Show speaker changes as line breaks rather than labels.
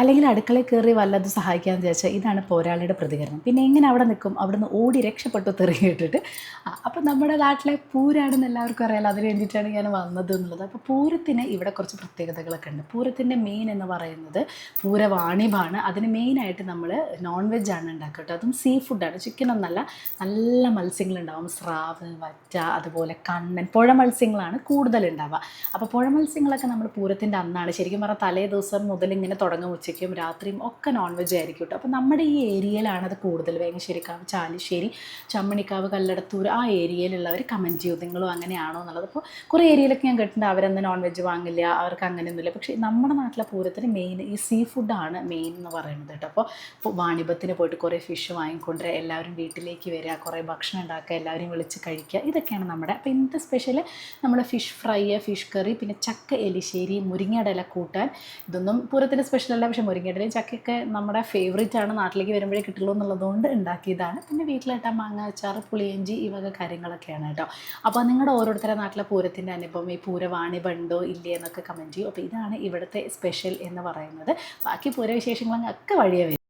അല്ലെങ്കിൽ അടുക്കളയിൽ കയറി വല്ലതും സഹായിക്കാമെന്ന് വിചാരിച്ചാൽ ഇതാണ് പോരാളിയുടെ പ്രതികരണം. പിന്നെ എങ്ങനെ അവിടെ നിൽക്കും? അവിടെ നിന്ന് ഓടി രക്ഷപ്പെട്ടു തെറി കേട്ടിട്ട്. അപ്പോൾ നമ്മുടെ നാട്ടിലെ പൂരാണെന്ന് എല്ലാവർക്കും അറിയാലോ, അതിന് വേണ്ടിയിട്ടാണ് ഞാൻ വന്നത് എന്നുള്ളത്. അപ്പോൾ പൂരത്തിന് ഇവിടെ കുറച്ച് പ്രത്യേകതകളൊക്കെ ഉണ്ട്. പൂരത്തിൻ്റെ മെയിൻ എന്ന് പറയുന്നത് പൂരവാണിഭാണ്. അതിന് മെയിനായിട്ട് നമ്മൾ നോൺ വെജാണ് ഉണ്ടാക്കുക കേട്ടോ. അതും സീ ഫുഡാണ്, ചിക്കനൊന്നല്ല. നല്ല മത്സ്യങ്ങളുണ്ടാവും, സ്രാവ്, വറ്റ, അതുപോലെ കണ്ണൻ, പുഴ മത്സ്യങ്ങളാണ് കൂടുതലുണ്ടാവുക. അപ്പോൾ പുഴ മത്സ്യങ്ങളൊക്കെ നമ്മൾ പൂരത്തിൻ്റെ അന്നാണ്, ശരിക്കും പറഞ്ഞാൽ തലേ ദിവസം മുതൽ ഇങ്ങനെ തുടങ്ങും, ഉച്ചയ്ക്കും രാത്രിയും ഒക്കെ നോൺ വെജ് ആയിരിക്കും കേട്ടോ. അപ്പോൾ നമ്മുടെ ഈ ഏരിയയിലാണ് അത് കൂടുതൽ. വേങ്ങശ്ശേരിക്കാവ്, ചാലിശ്ശേരി, ചമ്മണിക്കാവ്, കല്ലടത്തൂർ ആ ഏരിയയിലുള്ളവർ കമൻറ്റ് ചെയ്യും നിങ്ങളും അങ്ങനെയാണോ എന്നുള്ളത്. അപ്പോൾ കുറേ ഏരിയയിലൊക്കെ ഞാൻ കേട്ടിട്ടുണ്ട് അവരന്ന് നോൺ വെജ് വാങ്ങില്ല, അവർക്ക് അങ്ങനെയൊന്നുമില്ല. പക്ഷേ നമ്മുടെ നാട്ടിലെ പൂരത്തിന് മെയിൻ ഈ സീ ഫുഡാണ് മെയിൻ എന്ന് പറയുന്നത് കേട്ടോ. അപ്പോൾ വാണിഭത്തിന് പോയിട്ട് കുറേ ഫിഷ് വാങ്ങിക്കൊണ്ടുവരിക, എല്ലാവരും വീട്ടിലേക്ക് വരിക, കുറേ ഭക്ഷണം ഉണ്ടാക്കുക, എല്ലാവരും വിളിച്ച് കഴിക്കുക, ഇതൊക്കെയാണ് നമ്മുടെ. അപ്പോൾ ഇന്നത്തെ സ്പെഷ്യൽ നമ്മുടെ ഫിഷ് ഫ്രൈ, ഫിഷ് കറി, പിന്നെ ചക്ക എലിശ്ശേരി, മുരിങ്ങയുടെ ഇല കൂട്ടാൻ. ഇതൊന്നും പൂരത്തിൻ്റെ സ്പെഷ്യലല്ല, പക്ഷേ മുരിങ്ങയുടെയും ചക്കയൊക്കെ നമ്മുടെ ഫേവറേറ്റ് ആണ്, നാട്ടിലേക്ക് വരുമ്പോഴേ കിട്ടുള്ളൂ എന്നുള്ളതുകൊണ്ട് ഉണ്ടാക്കിയതാണ്. പിന്നെ വീട്ടിലിട്ട മാങ്ങ അച്ചാർ, പുളിയഞ്ചി, ഈ വക കാര്യങ്ങളൊക്കെയാണ് കേട്ടോ. അപ്പോൾ നിങ്ങളുടെ ഓരോരുത്തരുടെ നാട്ടിലെ പൂരത്തിൻ്റെ അനുഭവം, ഈ പൂരവാണിഭുണ്ടോ ഇല്ലേ എന്നൊക്കെ കമൻറ്റ് ചെയ്യും. അപ്പോൾ ഇതാണ് ഇവിടുത്തെ സ്പെഷ്യൽ എന്ന് പറയുന്നത്. ബാക്കി പൂരവിശേഷങ്ങളൊക്കെ വഴിയേ വരും.